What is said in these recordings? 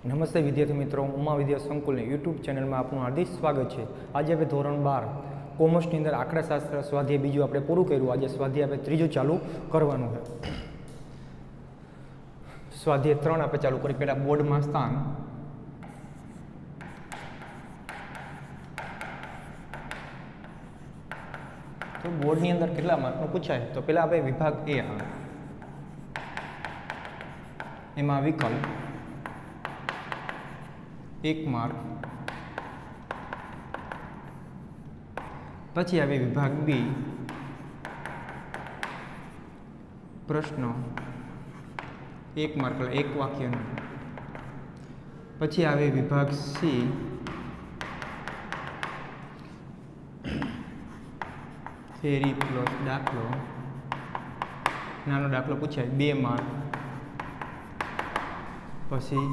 નમસ્તે વિદ્યાર્થી મિત્રો, ઉમા વિદ્યા સંકુલની યુટ્યુબ ચેનલમાં આપનું હાર્દિક સ્વાગત છે। આજે આપણે ધોરણ 12 કોમર્સની અંદર આંકડાશાસ્ત્ર સ્વાધ્યાય બીજું આપણે પૂરું કર્યું। આજે સ્વાધ્યાય આપણે ત્રીજું ચાલુ કરવાનું છે। સ્વાધ્યાય 3 આપણે ચાલુ કરી। પહેલાં બોર્ડમાં સ્થાન, તો બોર્ડની અંદર કેટલા માર્કનું પૂછાય, તો પહેલાં આપણે વિભાગ એ આવે, એમાં વિકલ્પ 1 માર્ક, પછી આવે વિભાગ બી, પ્રશ્નો 1 માર્ક એટલે 1 વાક્યનો, પછી આવે વિભાગ સી, થિયરી પ્લસ દાખલો, નાનો દાખલો પૂછાય 2 માર્ક, પછી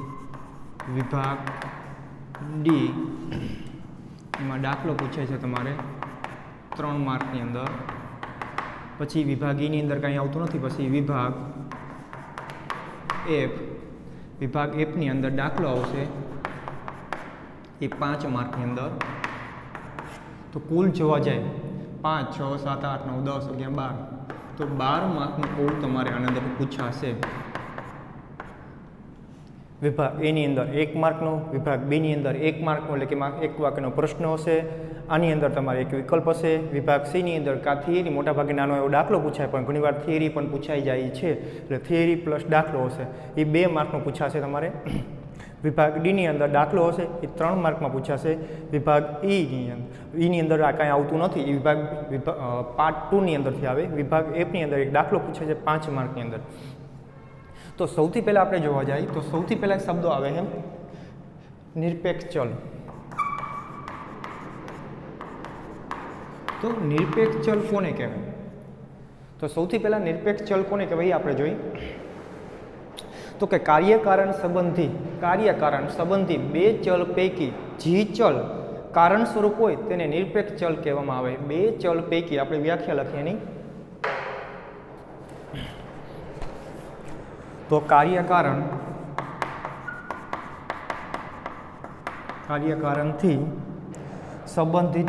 વિભાગ ડી, એમાં દાખલો પૂછાય છે તમારે 3 માર્કની અંદર, પછી વિભાગ ઈની અંદર કાંઈ આવતું નથી, પછી વિભાગ એફ, વિભાગ એફની અંદર દાખલો આવશે એ 5 માર્કની અંદર। તો કુલ જોવા જાય 5, 6, 7, 8, 9, 10, 11, 12, તો 12 માર્કનું કુલ તમારે આની અંદર પૂછાશે। વિભાગ એની અંદર 1 માર્કનો, વિભાગ બીની અંદર 1 માર્કનો એટલે કે 1 વાક્યનો પ્રશ્ન હશે, આની અંદર તમારે એક વિકલ્પ હશે। વિભાગ સીની અંદર કા થિયરી, મોટાભાગે નાનો એવો દાખલો પૂછાય, પણ ઘણીવાર થિયરી પણ પૂછાઈ જાય છે, એટલે થિયરી પ્લસ દાખલો હશે, એ 2 માર્કનો પૂછાશે તમારે। વિભાગ ડીની અંદર દાખલો હશે, એ 3 માર્કમાં પૂછાશે। વિભાગ ઈની અંદર આ કાંઈ આવતું નથી, એ વિભાગ પાર્ટ 2ની અંદરથી આવે। વિભાગ એફની અંદર એક દાખલો પૂછે છે 5 માર્કની અંદર। તો સૌથી પહેલાં આપણે જોવા જઈએ તો સૌથી પહેલાં શબ્દો આવે છે નિરપેક્ષ ચલ। તો નિરપેક્ષ ચલ કોને કહેવાય? તો સૌથી પહેલાં નિરપેક્ષ ચલ કોને કહેવાય એ આપણે જોઈએ। તો કે કાર્યકારણ સંબંધી 2 ચલ પૈકી જે ચલ કારણ સ્વરૂપ હોય તેને નિરપેક્ષ ચલ કહેવામાં આવે। 2 ચલ પૈકી આપણે વ્યાખ્યા લખીએ એની, તો કાર્યકારણથી સંબંધિત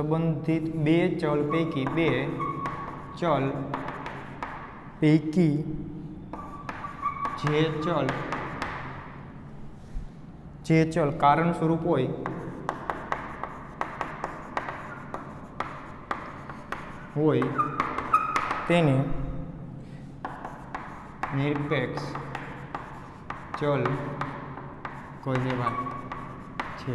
સંબંધિત 2 ચલ પૈકી જે ચલ કારણ સ્વરૂપ હોય તેને નિરપેક્ષ ચલ કહેવાય છે।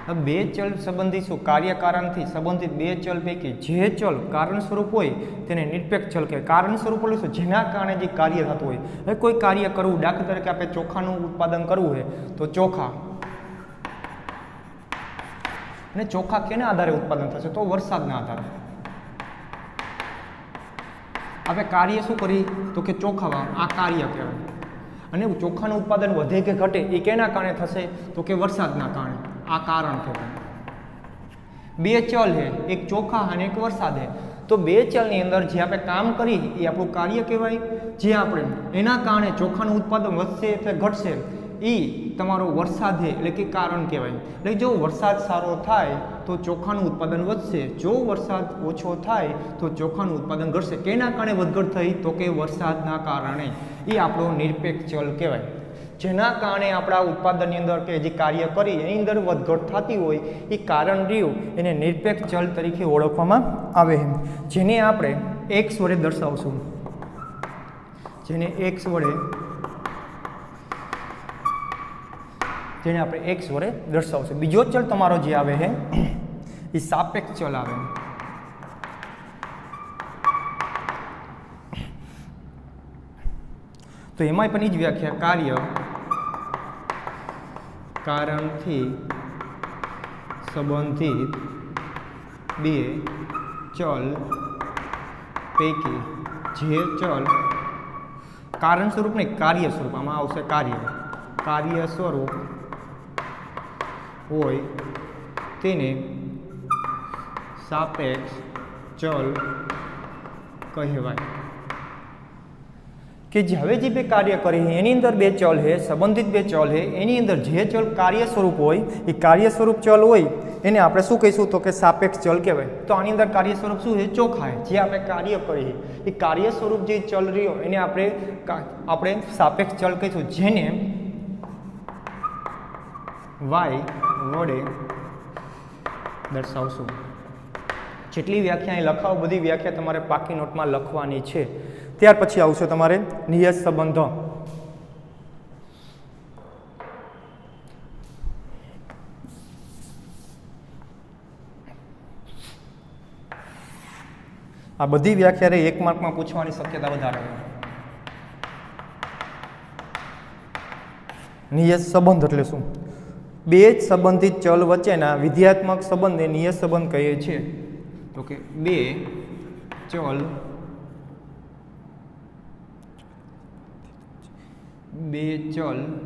2 ચલ સંબંધી શું? કાર્યકારણથી સંબંધિત 2 ચલ પૈકી જે ચલ કારણ સ્વરૂપ હોય તેને નિરપેક્ષ ચલ કહેવાય। કારણ સ્વરૂપ એટલે શું? જેના કારણે જે કાર્ય થતું હોય। હવે કોઈ કાર્ય કરવું, દાખલા તરીકે આપણે ચોખાનું ઉત્પાદન કરવું હોય તો ચોખા, અને ચોખા કેના આધારે ઉત્પાદન થશે? તો વરસાદના આધારે। આપણે કાર્ય શું કરી? તો કે ચોખા વાવવાનું, આ કાર્ય કહેવાય। અને ચોખાનું ઉત્પાદન વધે કે ઘટે એ કેના કારણે થશે? તો કે વરસાદના કારણે, આ કારણ કહેવાય। 2 ચલ છે, એક ચોખા અને એક વરસાદ છે। તો 2 ચલની અંદર જે આપણે કામ કરી એ આપણું કાર્ય કહેવાય। જે આપણે એના કારણે ચોખાનું ઉત્પાદન વધશે કે ઘટશે એ તમારો વરસાદ છે, એટલે કે કારણ કહેવાય। એટલે જો વરસાદ સારો થાય તો ચોખાનું ઉત્પાદન વધશે, જો વરસાદ ઓછો થાય તો ચોખાનું ઉત્પાદન ઘટશે। કેના કારણે વધઘટ થઈ? તો કે વરસાદના કારણે। એ આપણો નિરપેક્ષ ચલ કહેવાય। જેના કારણે આપણા ઉત્પાદનની અંદર કે જે કાર્ય કરી એની અંદર વધઘટ થતી હોય એ કારણ રહ્યું, એને નિરપેક્ષ ચલ તરીકે ઓળખવામાં આવે છે। જેને આપણે x વડે દર્શાવશું, જેને આપણે x વડે દર્શાવશું। બીજો ચલ તમારો જે આવે છે એ સાપેક્ષ ચલ આવે। તો એમાં પણ એ જ વ્યાખ્યા, કારણથી સંબંધિત 2 ચલ પૈકી જે ચલ કારણ સ્વરૂપ ને કાર્ય સ્વરૂપ, આમાં આવશે કાર્ય સ્વરૂપ હોય તેને સાપેક્ષ ચલ કહેવાય કે જે હવે જે બે કાર્ય કરી એની અંદર બે ચલ છે, સંબંધિત બે ચલ છે, એની અંદર જે ચલ કાર્ય સ્વરૂપ હોય એ કાર્ય સ્વરૂપ ચલ હોય એને આપણે શું કહીશું તો કે સાપેક્ષ ચલ કહેવાય. તો આની અંદર કાર્ય સ્વરૂપ શું છે? ચોખા છે. જે આપણે કાર્ય કરીએ એ કાર્ય સ્વરૂપ જે ચલ રહ્યો એને આપણે સાપેક્ષ ચલ કહીશું, જેને વાય વડે દર્શાવશું. જેટલી વ્યાખ્યા અહીં લખાવો બધી વ્યાખ્યા તમારે પાકી નોટમાં લખવાની છે. ત્યાર પછી આવશે તમારે નિયત સંબંધો. આ બધી વ્યાખ્યા એક માર્કમાં પૂછવાની શક્યતા વધારે. નિયત સંબંધ એટલે શું? બે જ સંબંધિત ચલ વચ્ચેના વિધેયાત્મક સંબંધને નિયત સંબંધ કહીએ છીએ. તો કે બે ચલ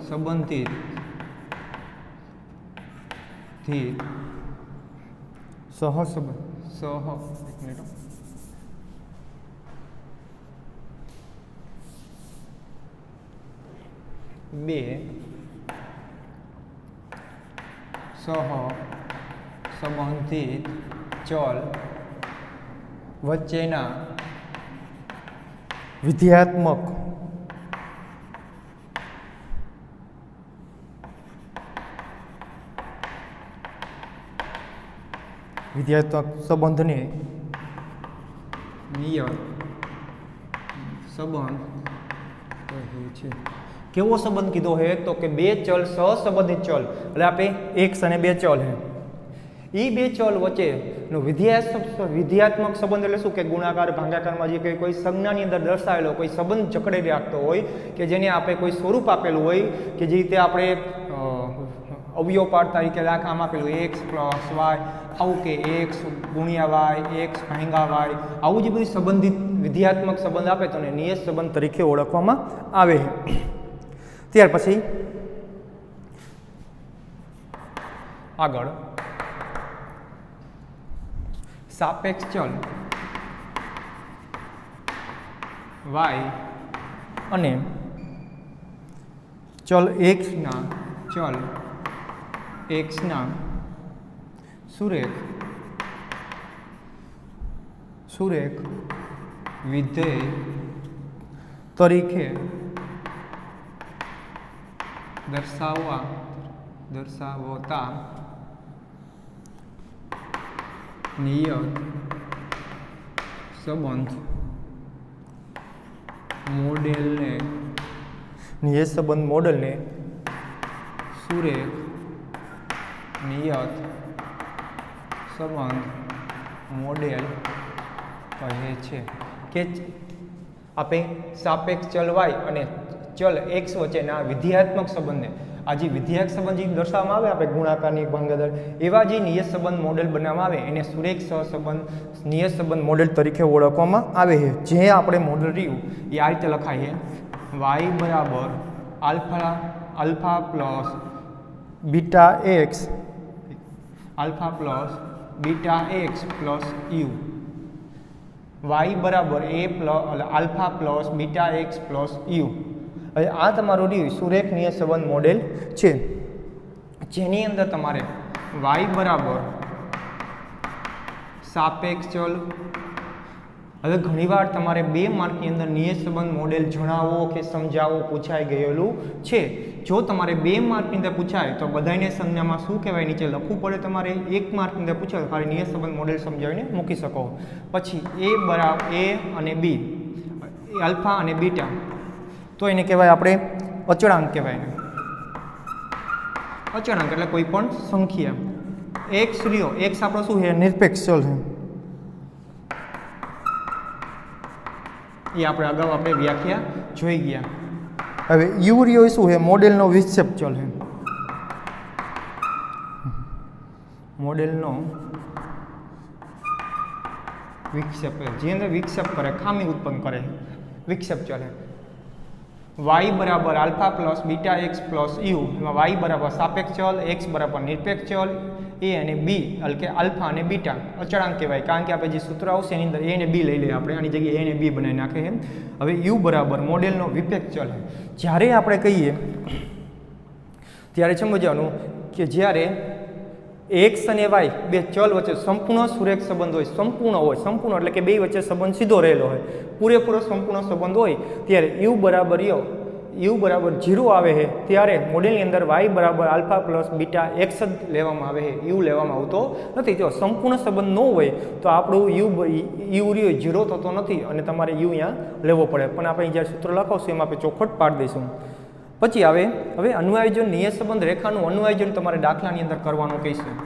સંબંધિત બે સહસંબંધિત ચલ વચ્ચેના વિધેયાત્મક સંબંધને નિયત સંબંધ કહે છે. કેવો સંબંધ કીધો છે? તો કે બે ચલ સહસંબંધિત ચલ એટલે આપણે એક્સ અને બે ચલ છે, એ બે ચલ વચ્ચેનો વિધેયાત્મક સંબંધ એટલે શું કે ગુણાકાર ભાગાકારમાં જે કોઈ સંજ્ઞાની અંદર દર્શાવેલો કોઈ સંબંધ જકડી રાખતો હોય કે જેને આપણે કોઈ સ્વરૂપ આપેલું હોય કે જે રીતે આપણે અવયવ પાડ તરીકે આમ આપેલું એક્સ પ્લસ વાય, આવું કે એક્સ ગુણ્યા વાય, એક્સ ભાંગા વાય, આવું જે બધી સંબંધિત વિધેયાત્મક સંબંધ આપે તો એને નિયત સંબંધ તરીકે ઓળખવામાં આવે છે. ત્યાર પછી આગળ સાપેક્ષ ચલ વાય અને ચલ એક્સના સુરેખ વિધેય તરીકે દર્શાવતા નિયત સંબંધ મોડેલને સુરેખ નિયત સંબંધ મોડેલ કહે છે. કે આપણે સાપેક્ષ ચલ વાય અને ચલ એક્સ વચ્ચેના વિધેયાત્મક સંબંધને આ જે વિધેયક સંબંધ જે દર્શાવવામાં આવે આપણે ગુણાકારની ભાંગાદર એવા જે નિયત સંબંધ મોડેલ બનાવવામાં આવે એને સુરેખ સહસંબંધ નિયત સંબંધ મોડેલ તરીકે ઓળખવામાં આવે છે. જે આપણે મોડેલ રહ્યું એ આ રીતે લખાય છે વાય બરાબર alpha plus beta X plus U. Y બરાબર alpha plus beta X plus U. હવે આ તમારું રહ્યું સુરેખ નિયત સંબંધ મોડેલ છે, જેની અંદર તમારે વાય બરાબર સાપેક્ષ ચલ. હવે ઘણીવાર તમારે 2 માર્કની અંદર નિયત સંબંધ મોડેલ જણાવો કે સમજાવો પૂછાઈ ગયેલું છે. જો તમારે 2 માર્કની અંદર પૂછાય તો બધાને સંજ્ઞામાં શું કહેવાય નીચે લખવું પડે. તમારે 1 માર્કની અંદર પૂછાય ખાલી નિયત સંબંધ મોડેલ સમજાવીને મૂકી શકો. પછી એ અને બી આલ્ફા અને બીટા તો એને કહેવાય આપણે અચળાંક કહેવાય ને. અચળાંક એટલે કોઈ પણ સંખ્યા. એક્સ રહ્યો એક્સ આપણો શું છે? નિરપેક્ષ ચલ છે. એ આપણે અગાઉ વ્યાખ્યા જોઈ ગયા. હવે યુ રહ્યો શું છે? મોડેલનો વિક્ષેપ ચલ છે. મોડેલનો વિક્ષેપ જે અંદર વિક્ષેપ કરે ખામી ઉત્પન્ન કરે વિક્ષેપ ચલ છે. y બરાબર alpha plus beta X plus you, એમાં y બરાબર સાપેક્ષ ચલ, x બરાબર નિરપેક્ષ ચલ, a અને b એટલે કે આલ્ફા અને બીટા અચળાંક કહેવાય, કારણ કે આપણે જે સૂત્ર આવશે એની અંદર a અને b લઈ લઈએ આપણે, આની જગ્યાએ a અને b બનાવી નાખે છે. હવે u બરાબર મોડેલનો વિપેક્ષ ચલ. જ્યારે આપણે કહીએ ત્યારે સમજવાનું કે જ્યારે x અને y બે ચલ વચ્ચે સંપૂર્ણ સુરેખ સંબંધ હોય, સંપૂર્ણ એટલે કે બે વચ્ચે સંબંધ સીધો રહેલો હોય, પૂરેપૂરો સંપૂર્ણ સંબંધ હોય, ત્યારે u બરાબર 0 આવે છે, ત્યારે મોડેલની અંદર y બરાબર આલ્ફા પ્લસ બીટા એક્સ જ લેવામાં આવે છે, u લેવામાં આવતો નથી. જો સંપૂર્ણ સંબંધ ન હોય તો આપણું u 0 થતો નથી અને તમારે u અહીંયા લેવો પડે, પણ આપણે જ્યારે સૂત્ર લખાવશું એમાં આપણે ચોખવટ પાડી દઈશું. પછી હવે અન્વયાયોજન નિયત સંબંધ રેખાનું અન્વયાયોજન તમારે દાખલાની અંદર કરવાનું કહીશું.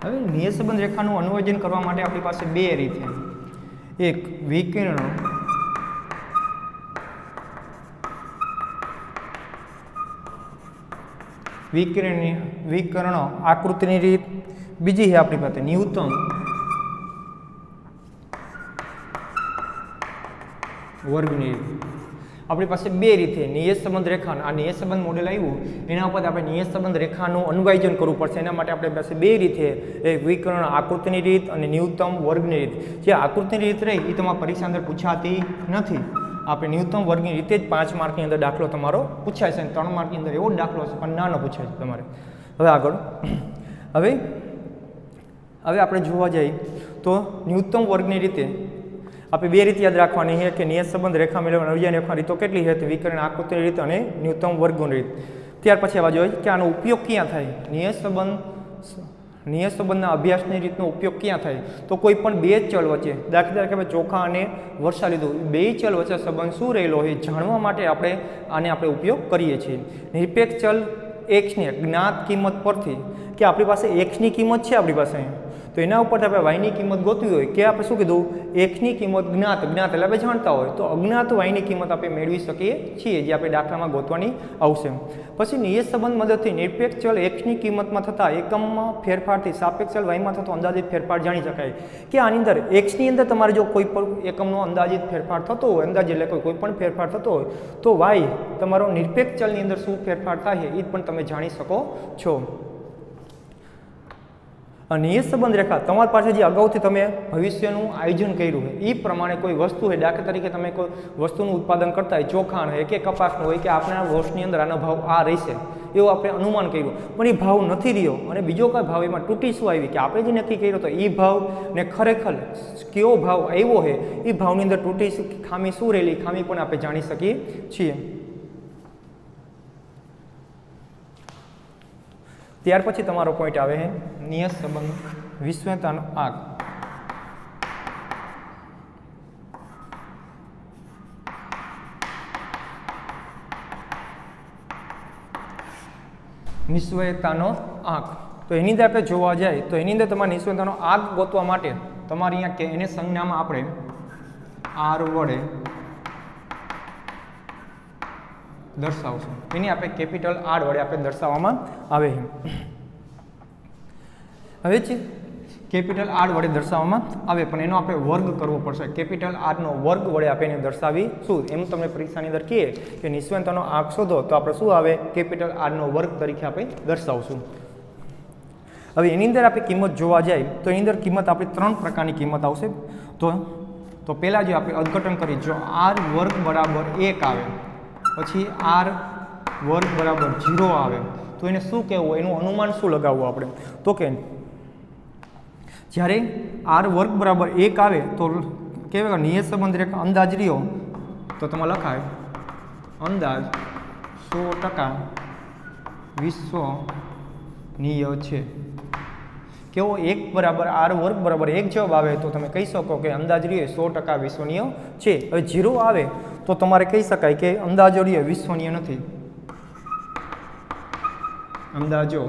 હવે નિયત સંબંધ રેખાનું અન્વયાયોજન કરવા માટે આપણી પાસે બે રીત છે. એક વિકર્ણ આકૃતિની રીત, બીજી છે આપણી પાસે ન્યૂનતમ વર્ગની રીત. આપણી પાસે બે રીત છે નિયત સંબંધ રેખા. આ નિયત સંબંધ મોડેલ આવ્યું એના ઉપર આપણે નિયત સંબંધ રેખાનું અન્વયાયોજન કરવું પડશે. એના માટે આપણી પાસે બે રીત છે, એક વિકર્ણ આકૃતિની રીત અને ન્યૂનતમ વર્ગની રીત. જે આકૃતિની રીત રહી એ તમારા પરીક્ષા અંદર પૂછાતી નથી. આપણે ન્યૂનતમ વર્ગની રીતે જ 5 માર્કની અંદર દાખલો તમારો પૂછાય છે, અને 3 માર્કની અંદર એવો જ દાખલો છે પણ નાનો પૂછાય છે તમારે. હવે આગળ હવે આપણે જોવા જઈએ તો ન્યૂનતમ વર્ગની રીતે આપણે બે રીત યાદ રાખવાની છે કે નિયત સંબંધ રેખા મેળવવાની અવયવની રેખા રીતો કેટલી છે, વિકર્ણ આકૃતિની રીત અને ન્યૂનતમ વર્ગની રીત. ત્યાર પછી આવા જોઈએ કે આનો ઉપયોગ ક્યાં થાય. નિયત સંબંધના અભ્યાસની રીતનો ઉપયોગ ક્યાં થાય તો કોઈ પણ બે ચલ વચ્ચે, દાખલા તરીકે ચોખા અને વર્ષા લીધું, બે ચલ વચ્ચે સંબંધ શું રહેલો હોય જાણવા માટે આપણે ઉપયોગ કરીએ છીએ. નિરપેક્ષ ચલ એક્સની જ્ઞાત કિંમત પરથી કે આપણી પાસે એક્સની કિંમત છે આપણી પાસે, તો એના ઉપરથી આપણે વાયની કિંમત ગોતવી હોય કે આપણે શું કીધું, એક્સની કિંમત જ્ઞાત એટલે આપણે જાણતા હોય તો અજ્ઞાત વાયની કિંમત આપણે મેળવી શકીએ છીએ, જે આપણે દાખલામાં ગોતવાની આવશે. પછી નિયત સંબંધ મદદથી નિરપેક્ષ ચલ એક્સની કિંમતમાં થતા એકમમાં ફેરફારથી સાપેક્ષ ચલ વાયમાં થતો અંદાજિત ફેરફાર જાણી શકાય. કે આની અંદર એક્સની અંદર તમારે જો કોઈ પણ એકમનો અંદાજિત ફેરફાર થતો હોય, અંદાજ એટલે કોઈ પણ ફેરફાર થતો હોય તો વાય તમારો નિરપેક્ષ ચલની અંદર શું ફેરફાર થાય એ પણ તમે જાણી શકો છો. નિયત સંબંધ રેખા તમારી પાસે જે અગાઉથી તમે ભવિષ્યનું આયોજન કર્યું હોય એ પ્રમાણે કોઈ વસ્તુ હોય, દાખલા તરીકે તમે કોઈ વસ્તુનું ઉત્પાદન કરતા હોય, ચોખાણ હોય કે કપાસનું હોય કે આપણા વર્ષની અંદર આનો ભાવ આ રહેશે એવું આપણે અનુમાન કર્યું, પણ એ ભાવ નથી રહ્યો અને બીજો કઈ ભાવ એમાં તૂટી શું આવી કે આપણે જે નક્કી કર્યો તો એ ભાવ ને ખરેખર કયો ભાવ આવ્યો છે એ ભાવની અંદર તૂટી ખામી શું રહેલી, ખામી પણ આપણે જાણી શકીએ છીએ. ત્યાર પછી તમારો પોઈન્ટ આવે છે નિયત સંબંધ વિશ્વતાનો આંક. નિશ્ચયતાનો આંક. તો એની અંદર આપણે જોવા જાય તો એની અંદર તમારે નિશ્ચયતાનો આંક ગોતવા માટે તમારે અહીંયા કે એને સંજ્ઞામાં આપણે આર વડે દર્શાવશું. એની આપણે કેપિટલ આર વડે આપણે દર્શાવવામાં આવે છે. હવે છે કેપિટલ આર વડે દર્શાવવામાં આવે પણ એનો આપણે વર્ગ કરવો પડશે. કેપિટલ આરનો વર્ગ વડે આપણે એને દર્શાવીશું. એમ તમને પરીક્ષાની અંદર કહીએ કે નિશ્ચયતાનો આંક શોધો તો આપણે શું આવે, કેપિટલ આરનો વર્ગ તરીકે આપણે દર્શાવશું. હવે એની અંદર આપણે કિંમત જોવા જાય તો એની અંદર કિંમત આપણી 3 પ્રકારની કિંમત આવશે. તો પહેલાં જો આપણે અર્થઘટન કરીએ, જો આર વર્ગ બરાબર 1 આવે પછી આર વર્ગ બરાબર 0 આવે તો એને શું કહેવું, એનું અનુમાન શું લગાવવું આપણે, તો કે જ્યારે આર વર્ગ બરાબર 1 આવે તો કહેવાય નિયત સંબંધ રેખા અંદાજ રહ્યો તો તમે લખાય અંદાજ 100% વિશ્વનીય છે. કેવો 1 બરાબર આર વર્ગ બરાબર 1 જવાબ આવે તો તમે કહી શકો કે અંદાજ રહ્યો 100% વિશ્વનીય છે. હવે 0 આવે તો તમારે કહી શકાય કે અંદાજો રહ્યો વિશ્વનીય નથી. અંદાજો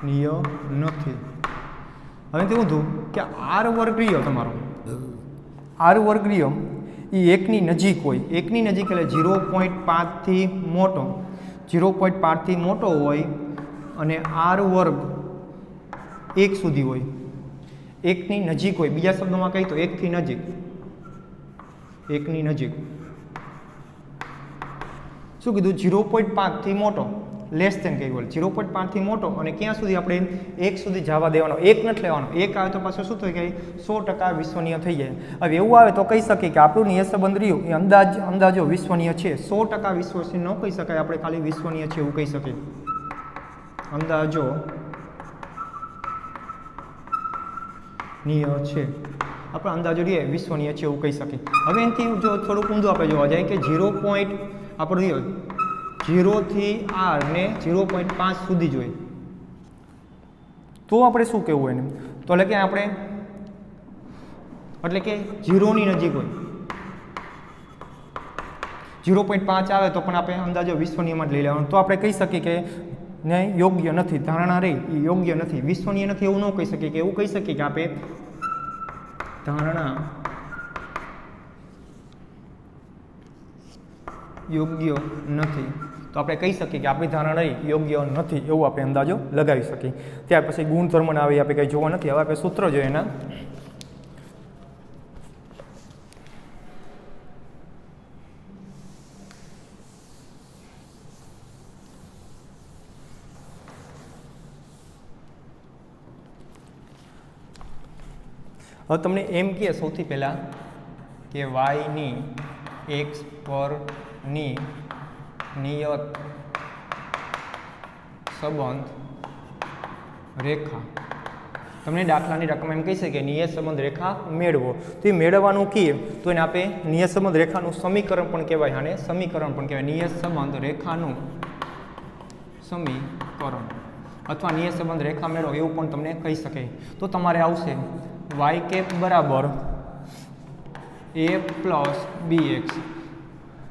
નિય નથી. હવે તેવું હતું કે આર વર્ગ રહ્યો તમારો, આર વર્ગ રહ્યો એ એકની નજીક હોય, એકની નજીક એટલે 0.5થી મોટો, 0.5થી મોટો હોય અને r વર્ગ 1 સુધી હોય, એકની નજીક હોય. બીજા શબ્દોમાં કહીએ તો એકથી નજીક, એકની નજીક. શું કીધું? 0.5થી મોટો, લેસ ધેન કઈ બોલ, 0.5થી મોટો અને ક્યાં સુધી આપણે 1 સુધી જવા દેવાનો, 1 નથી લેવાનો. 1 આવે તો પાછું શું થઈ જાય? 100% વિશ્વનીય થઈ જાય. હવે એવું આવે તો કહી શકીએ કે આપણું નિયત સંબંધ રહ્યું એ અંદાજો વિશ્વનીય છે. 100% વિશ્વસનીય ન કહી શકાય, આપણે ખાલી વિશ્વનીય છે એવું કહી શકીએ. અંદાજો નિય છે, આપણે અંદાજો રહીએ વિશ્વનીય છે એવું કહી શકીએ. હવે એનાથી જો થોડુંક ઊંધું આપણે જોવા જાય કે 0. આપણે રહ્યો 0 થી r ને 0.5 સુધી જોઈએ તો આપણે શું કહેવું એને? તો એટલે કે આપણે એટલે કે 0ની નજીક હોય, 0.5 આવે તો પણ આપણે અંદાજો વિશ્વનીયમાં જ લઈ લેવાનો. તો આપણે કહી શકીએ કે નહીં, યોગ્ય નથી, ધારણા રહી એ યોગ્ય નથી, વિશ્વનીય નથી એવું ન કહી શકીએ. કે એવું કહી શકીએ કે આપણે ધારણા યોગ્ય નથી, તો આપણે કહી શકીએ કે આપણી ધારણા યોગ્ય નથી એવું આપણે અંદાજો લગાવી શકીએ. ત્યાર પછી ગુણધર્મને આવે આપણે કંઈ જોવા નથી. હવે આપણે સૂત્ર જોઈએ એના. હવે તમને એમ કહે સૌથી પહેલાં કે y ની x પરની નિયત સંબંધ રેખા, તમને દાખલાની રકમ એમ કહી છે કે નિયત સંબંધ રેખા મેળવો. તો એ મેળવવાનું કહીએ તો એને આપણે નિયત સંબંધ રેખાનું સમીકરણ પણ કહેવાય, આને સમીકરણ પણ કહેવાય. નિયત સંબંધ રેખાનું સમીકરણ અથવા નિયત સંબંધ રેખા મેળવો એવું પણ તમને કહી શકાય. તો તમારે આવશે y કેપ બરાબર a પ્લસ bx.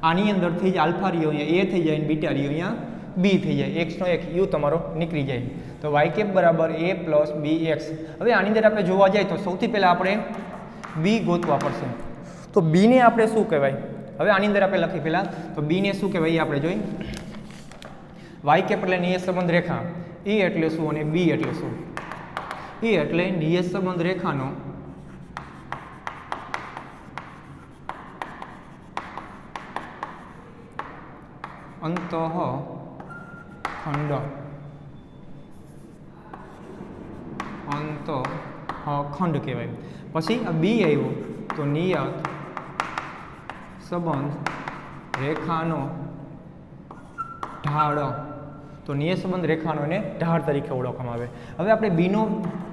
આની અંદરથી જ આલ્ફા રહ્યો અહીંયા a થઈ જાય અને બીટા રહ્યો અહીંયા b થઈ જાય, x નો એક u તમારો નીકળી જાય. તો y કેપ બરાબર a પ્લસ bx. હવે આની અંદર આપણે જોવા જાય તો સૌથી પહેલાં આપણે b ગોતવા પડશે. તો b ને આપણે શું કહેવાય? હવે આની અંદર આપણે લખી પહેલાં તો b ને શું કહેવાય એ આપણે જોઈ. y કેપ એટલે નિયત સંબંધ રેખા, e એટલે શું અને b એટલે શું? એ એટલે નિયત સંબંધ રેખાનો અંતઃખંડ, અંતઃખંડ કહેવાય. પછી આ બી આવ્યો તો નિયત સંબંધ રેખાનો ઢાળ. તો નિયત સંબંધ રેખાનો એને ઢાળ તરીકે ઓળખવામાં આવે. હવે આપણે બીનો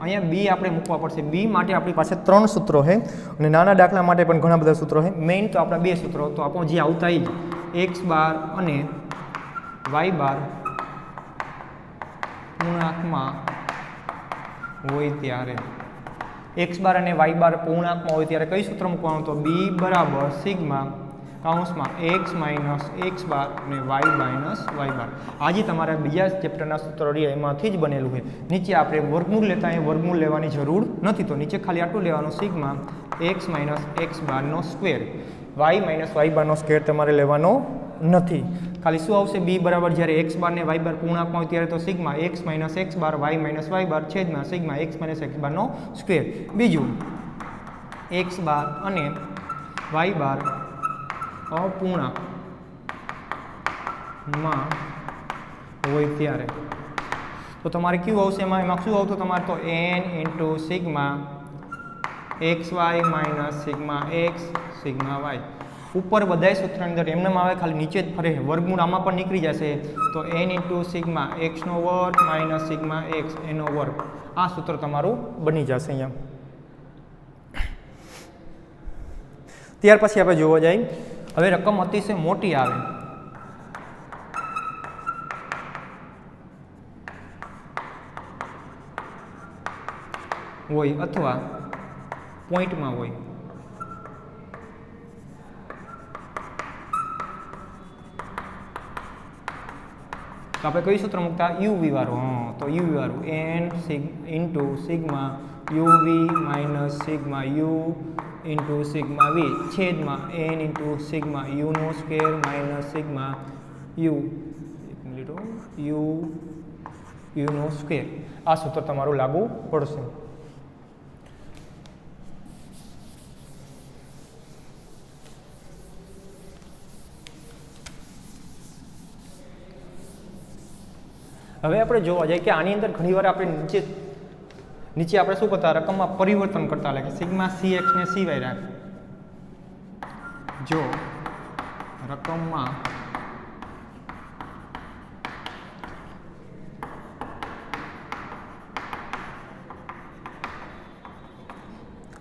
અહીંયા બી આપણે મૂકવા પડશે. બી માટે આપણી પાસે 3 સૂત્રો છે અને નાના દાખલા માટે પણ ઘણા બધા સૂત્રો છે. મેઇન તો આપણા 2 સૂત્રો, તો આપણો જે આવતા એ જ x બાર અને y બાર પૂર્ણાંકમાં હોય ત્યારે, x બાર અને y બાર પૂર્ણાંકમાં હોય ત્યારે કઈ સૂત્ર મૂકવાનું? તો b બરાબર સિગ્મા કાઉન્સમાં x માઇનસ x બાર અને y માઇનસ y બાર. આજે તમારા બીજા ચેપ્ટરના સૂત્રો રહ્યા એમાંથી જ બનેલું છે. નીચે આપણે વર્ગમૂળ લેતા એ વર્ગમૂળ લેવાની જરૂર નથી, તો નીચે ખાલી આટલું લેવાનું સિગ્મા x માઇનસ x બારનો સ્ક્વેર, y માઇનસ y બારનો સ્ક્વેર તમારે લેવાનો નથી. ખાલી શું આવશે? b બરાબર જ્યારે x બાર ને y બાર પૂર્ણાંકમાં હોય ત્યારે તો સિગ્મા x માઇનસ x બાર y માઇનસ y બાર છેદમાં સિગ્મા x માઇનસ x બારનો સ્ક્વેર. બીજું x બાર અને y બાર અપૂર્ણાંકમાં હોય ત્યારે તો તમારે કેવું આવશે? એમાં શું આવતું તમારે? તો n into sigma xy minus sigma x sigma y. ઉપર બધાય સૂત્રની અંદર એમનેમ આવે, ખાલી નીચે જ ફરે. વર્ગમૂળ આમાં પણ નીકળી જશે. તો n ઇન્ટુ સિગ્મા x નો વર્ગ માઇનસ સિગ્મા x એનો વર્ગ. આ સૂત્ર તમારું બની જશે અહીંયા. ત્યાર પછી આપણે જોવા જાય, હવે રકમ અતિશય મોટી આવે હોય અથવા પોઈન્ટમાં હોય તો આપણે કયું સૂત્ર મૂકતા યુવી વાળું તો યુવી વાળું N into sigma UV minus sigma U into sigma V છેદમાં એન ઇન્ટુ સિગ્મા યુનો સ્ક્વેર માઇનસ સિગ્મા યુ યુનો સ્ક્વેર આ સૂત્ર તમારું લાગુ પડશે. હવે આપણે જોવા જઈએ કે આની અંદર ઘણીવાર આપણે નીચે આપણે શું કરતા રકમમાં પરિવર્તન કરતા એટલે કે સિગ્મા સી એક્સ ને સી વાય રાખ. જો રકમમાં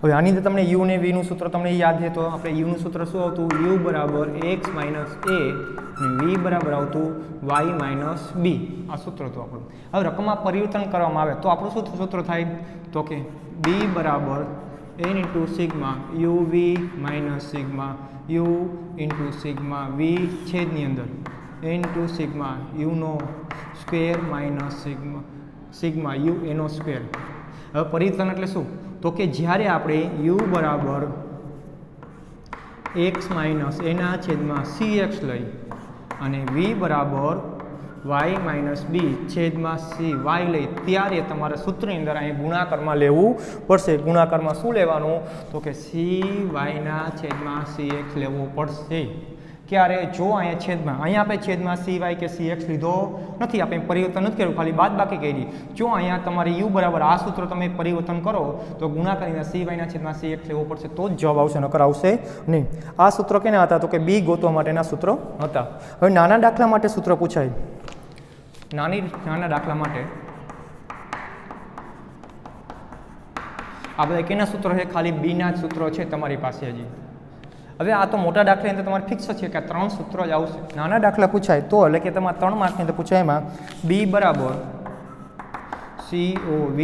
હવે આની અંદર તમને યુ ને વીનું સૂત્ર તમને યાદ છે તો આપણે યુનું સૂત્ર શું આવતું યુ બરાબર એક્સ માઇનસ એ અને વી બરાબર આવતું વાય માઇનસ બી આ સૂત્ર હતું આપણું. હવે રકમમાં પરિવર્તન કરવામાં આવે તો આપણું શું સૂત્ર થાય તો કે બી બરાબર N into sigma U V minus sigma U into sigma V છેદની અંદર એન ઇન્ટુ સિગ્મા યુનો સ્ક્વેર માઇનસ સિગ્મા યુ એનો સ્ક્વેર. હવે પરિવર્તન એટલે શું તો કે જ્યારે આપણે યુ બરાબર એક્સ માઇનસ એના છેદમાં સી એક્સ લઈ અને વી બરાબર વાય માઇનસ બી છેદમાં સી વાય લઈ ત્યારે તમારે સૂત્રની અંદર અહીં ગુણાકારમાં લેવું પડશે. ગુણાકારમાં શું લેવાનું તો કે સી વાયના છેદમાં સી એક્સ લેવો પડશે. ક્યારે જો અહીંયા છેદમાં અહીંયા આપણે છેદમાં સી વાય કે સી એક્સ લીધો નથી, આપણે પરિવર્તન નથી કર્યું, ખાલી બાદ બાકી કરી. જો અહીંયા તમારે યુ બરાબર આ સૂત્ર તમે પરિવર્તન કરો તો ગુણાકારીને સી વાયના છેદમાં સી એક્સ લેવો પડશે તો જ જવાબ આવશે, નકર આવશે નહીં. આ સૂત્ર કેના હતા તો કે બી ગોતવા માટેના સૂત્ર હતા. હવે નાના દાખલા માટે સૂત્ર પૂછાય. નાના દાખલા માટે આ બધા કેના સૂત્રો છે ખાલી બીના જ સૂત્રો છે તમારી પાસે હજી. હવે આ તો મોટા દાખલા અંદર તમારે ફિક્સ છે કે આ 3 સૂત્રો જ આવશે. નાના દાખલા પૂછાય તો એટલે કે તમારે 3 માર્કની અંદર પૂછાય એમાં બી બરાબર CO V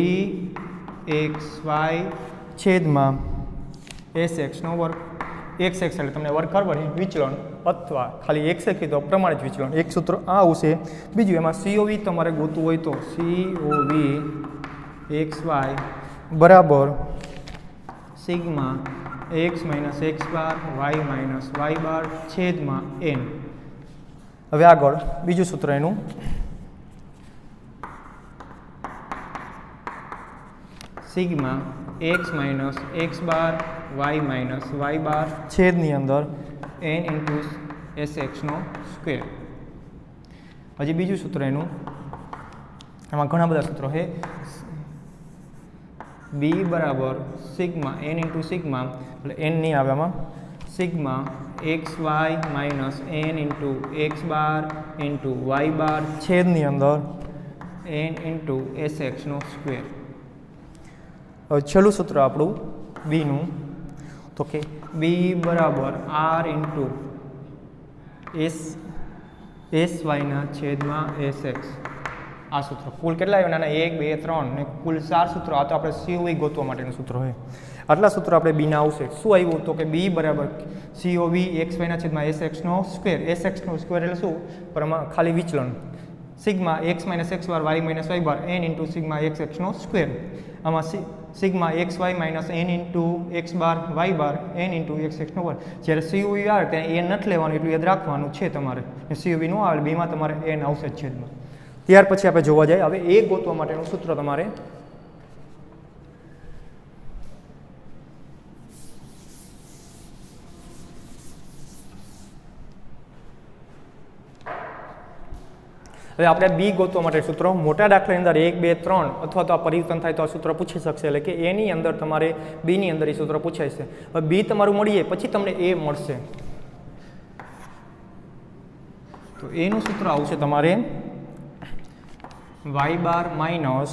એક્સ વાય છેદમાં એસ એક્સનો વર્ગ. એક્સ એક્સ એટલે તમને વર્ગ કરવો વિચલન અથવા ખાલી એક્સ એક્સ કીધું પ્રમાણિત વિચલન. એક સૂત્ર આ આવશે. બીજું એમાં COV તમારે ગોતવું હોય તો COV એક્સ વાય બરાબર sigma X minus X bar Y minus Y બાર છેદમાં એન. હવે આગળ બીજું સૂત્ર એનું sigma X minus X bar Y minus Y bar છેદની અંદર એન ઇન્ટુ એસ એક્સનો સ્ક્વેર. હજી બીજું સૂત્ર એનું એમાં ઘણા બધા સૂત્રો છે. બી બરાબર સિગ્મા એન ઇન્ટુ સિગ્મા એટલે એન નહીં આવે આમાં sigma X Y minus N into X bar into Y bar છેદની અંદર એન ઇન્ટુ એસ એક્સનો સ્ક્વેર. હવે છેલ્લું સૂત્ર આપણું બીનું તો કે બી બરાબર આર ઇન્ટુ એસ વાયના છેદમાં એસ એક્સ. આ સૂત્ર કુલ કેટલા આવ્યા નાના 1 2 3 ને કુલ 4 સૂત્રો. આ તો આપણે COV ગોતવા માટેનું સૂત્ર છે. આટલા સૂત્રો આપણે બીના આવશે. શું આવ્યું તો કે બી બરાબર COV એક્સ વાયના છેદમાં એસ એક્સનો સ્ક્વેર. એસ એક્સનો સ્ક્વેર એટલે શું ખાલી વિચલન sigma X minus X bar Y minus Y bar N into sigma X એક્સનો સ્ક્વેર. આમાં sigma X Y minus N into X bar Y bar N into X એક્સનો વર્ગ. જ્યારે COV આવે ત્યાં એન નથી લેવાનું એટલું યાદ રાખવાનું છે તમારે. COV ન આવે બીમાં તમારે એન આવશે છેદમાં. ત્યાર પછી આપણે જોવા જઈએ હવે એ ગોતવા માટેનું સૂત્ર તમારે હવે આપણે બી ગોતવા માટે સૂત્રો મોટા દાખલાની અંદર 1 2 3 અથવા તો આ પરિવર્તન થાય તો આ સૂત્ર પૂછી શકશે. એટલે કે એની અંદર તમારે બીની અંદર એ સૂત્ર પૂછાય છે. હવે બી તમારું મળી જાય પછી તમને એ મળશે તો એનું સૂત્ર આવશે તમારે y બાર માઇનસ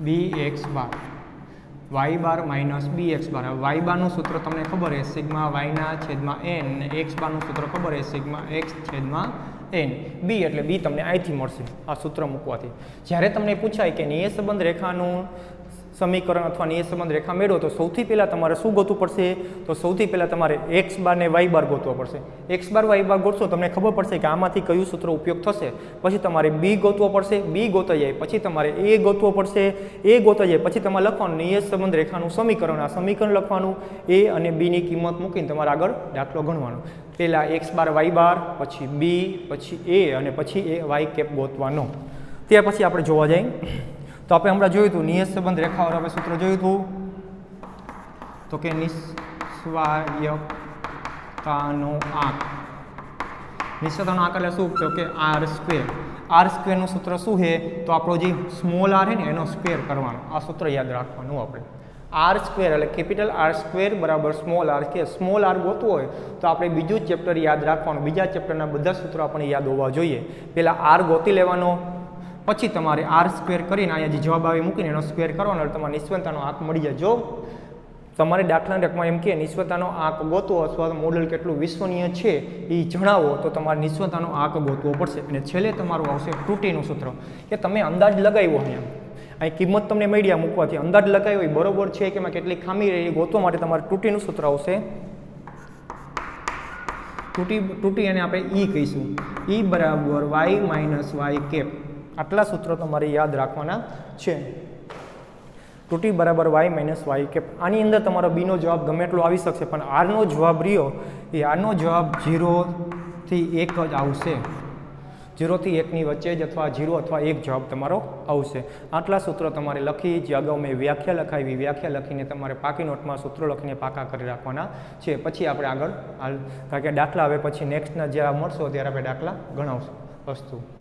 બી x bar y bar minus બી એક્સ બાર. વાય બારનું સૂત્ર તમને ખબર છે સિગ્મા વાયના છેદમાં એન અને એક્સ બારનું સૂત્ર ખબર છે સિગ્મા એક્સ છેદમાં એન. બી એટલે બી તમને અહીંથી મળશે આ સૂત્ર મૂકવાથી. જ્યારે તમને પૂછાય કે નિયત સંબંધ રેખાનું સમીકરણ અથવા નિયત સંબંધ રેખા મેળવો તો સૌથી પહેલાં તમારે શું ગોતવું પડશે? તો સૌથી પહેલાં તમારે x બાર ને y બાર ગોતવો પડશે. x બાર y બાર ગોતશો તમને ખબર પડશે કે આમાંથી કયું સૂત્ર ઉપયોગ થશે. પછી તમારે b ગોતવો પડશે, b ગોતાઈ જાય પછી તમારે a ગોતવો પડશે, a ગોતાઈ જાય પછી તમારે લખવાનું નિયત સંબંધ રેખાનું સમીકરણ. આ સમીકરણ લખવાનું, a અને b ની કિંમત મૂકીને તમારે આગળ દાખલો ગણવાનો. પહેલાં x બાર y બાર, પછી b, પછી a અને પછી a y કેપ ગોતવાનો. ત્યાર પછી આપણે જોવા જઈએ તો આપણે હમણાં જોયું હતું નિયત સંબંધ રેખાઓ આપણે સૂત્ર જોયું હતું તો કે નિસ્વાયકતાનો આંક. નિસ્વાયકતાનો આંક એટલે શું? તો કે r સ્ક્વેર. r સ્ક્વેરનું સૂત્ર શું છે? તો આપણો જે સ્મોલ r છે ને એનો સ્ક્વેર કરવાનો. આ સૂત્ર યાદ રાખવાનું આપણે. r સ્ક્વેર એટલે કેપિટલ R સ્ક્વેર બરાબર સ્મોલ r. કે સ્મોલ r ગોતવું હોય તો આપણે બીજું ચેપ્ટર યાદ રાખવાનું. બીજા ચેપ્ટરના બધા સૂત્રો આપણે યાદ હોવા જોઈએ. પહેલાં r ગોતી લેવાનો, પછી તમારે r સ્ક્વેર કરીને અહીંયા જે જવાબ આવે મૂકીને એનો સ્ક્વેર કરવાનો એટલે તમારે નિસ્વનતાનો આંક મળી જાય. જો તમારે દાખલાના રેખમાં એમ કે નિસ્વનતાનો આંક ગોતવો અથવા મોડેલ કેટલું વિશ્વનીય છે એ જણાવો તો તમારે નિસ્વનતાનો આંક ગોતવો પડશે. અને છેલ્લે તમારું આવશે ત્રુટિનું સૂત્ર કે તમે અંદાજ લગાવ્યો અહીંયા. અહીં કિંમત તમને મળી આ મૂકવાથી અંદાજ લગાવ્યો એ બરોબર છે કે એમાં કેટલી ખામી રહી એ ગોતવા માટે તમારે ત્રુટિનું સૂત્ર આવશે. ત્રુટિ અને આપણે e કહીશું. e બરાબર y માઇનસ y કેપ. આટલા સૂત્રો તમારે યાદ રાખવાના છે. ત્રુટિ બરાબર y માઇનસ y કેપ. આની અંદર તમારો બીનો જવાબ ગમે એટલો આવી શકશે પણ આરનો જવાબ રહ્યો એ આરનો જવાબ 0 થી 1 જ આવશે. 0 થી 1 ની વચ્ચે જ અથવા 0 અથવા 1 જવાબ તમારો આવશે. આટલા સૂત્રો તમારે લખી જે અગાઉ મેં વ્યાખ્યા લખાવી વ્યાખ્યા લખીને તમારે પાકી નોટમાં સૂત્રો લખીને પાકા કરી રાખવાના છે. પછી આપણે આગળ કારણ કે દાખલા હવે પછી નેક્સ્ટના જ્યારે મળશો ત્યારે આપણે દાખલા ગણાવશું. વસ્તુ